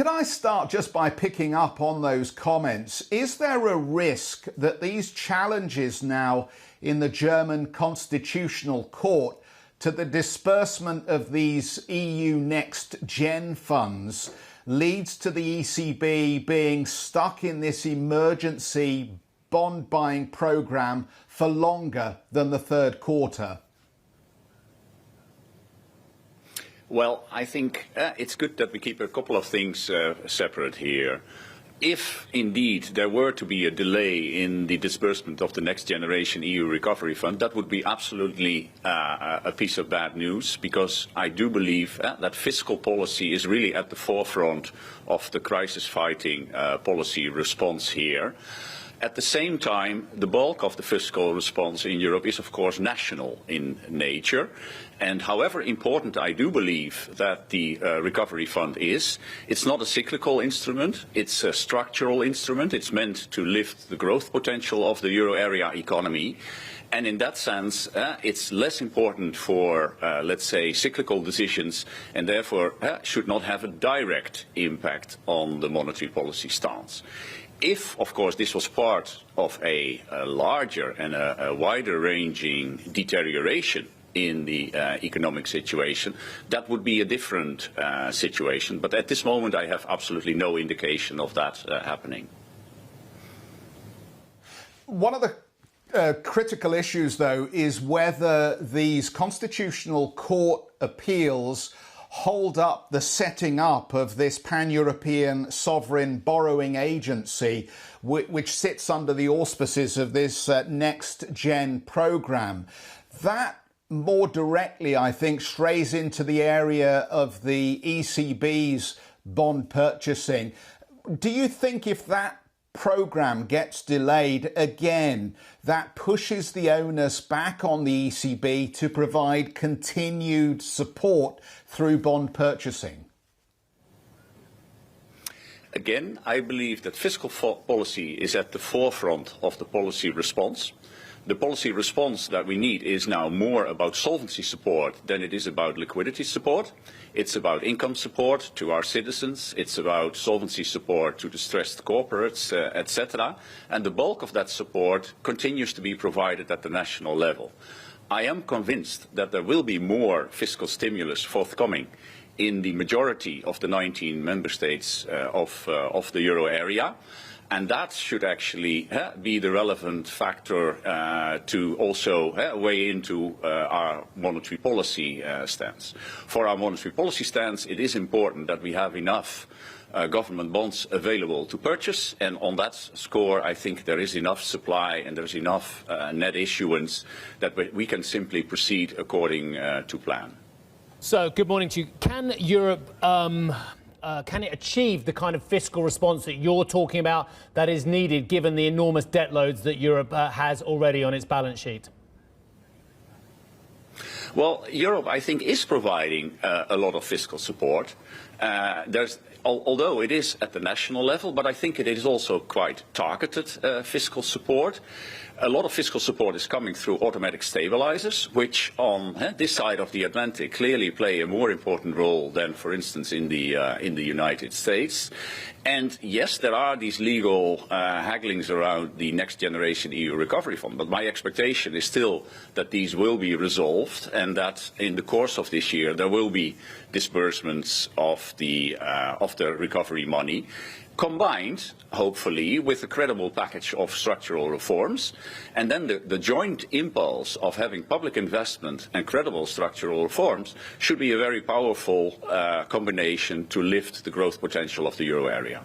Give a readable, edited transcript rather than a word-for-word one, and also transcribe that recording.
Can I start just by picking up on those comments? Is there a risk that these challenges now in the German Constitutional Court to the disbursement of these EU Next Gen funds leads to the ECB being stuck in this emergency bond buying programme for longer than the third quarter? Well, I think it's good that we keep a couple of things separate here. If indeed there were to be a delay in the disbursement of the Next Generation EU Recovery Fund, that would be absolutely a piece of bad news, because I do believe that fiscal policy is really at the forefront of the crisis-fighting policy response here. At the same time, the bulk of the fiscal response in Europe is, of course, national in nature. And however important I do believe that the recovery fund is, it's not a cyclical instrument, it's a structural instrument. It's meant to lift the growth potential of the euro area economy. And in that sense, it's less important for, let's say, cyclical decisions, and therefore should not have a direct impact on the monetary policy stance. If, of course, this was part of a larger and a wider-ranging deterioration in the economic situation, that would be a different situation. But at this moment, I have absolutely no indication of that happening. One of the critical issues, though, is whether these constitutional court appeals hold up the setting up of this pan-European sovereign borrowing agency, which sits under the auspices of this Next Gen programme. That more directly, I think, strays into the area of the ECB's bond purchasing. Do you think if that programme gets delayed again, that pushes the onus back on the ECB to provide continued support through bond purchasing? Again, I believe that fiscal policy is at the forefront of the policy response. The policy response that we need is now more about solvency support than it is about liquidity support. It's about income support to our citizens. It's about solvency support to distressed corporates, etc. And the bulk of that support continues to be provided at the national level. I am convinced that there will be more fiscal stimulus forthcoming in the majority of the 19 member states of the euro area. And that should actually be the relevant factor to also weigh into our monetary policy stance. For our monetary policy stance, it is important that we have enough government bonds available to purchase, and on that score I think there is enough supply and there is enough net issuance that we can simply proceed according to plan. So, good morning to you. Can Europe can it achieve the kind of fiscal response that you're talking about that is needed given the enormous debt loads that Europe has already on its balance sheet? Well, Europe, I think, is providing a lot of fiscal support. Although it is at the national level, but I think it is also quite targeted fiscal support. A lot of fiscal support is coming through automatic stabilizers, which on this side of the Atlantic clearly play a more important role than, for instance, in the United States. And yes, there are these legal hagglings around the Next Generation EU Recovery Fund, but my expectation is still that these will be resolved and that in the course of this year there will be disbursements of the recovery money, combined, hopefully, with a credible package of structural reforms. And then the joint impulse of having public investment and credible structural reforms should be a very powerful combination to lift the growth potential of the euro area.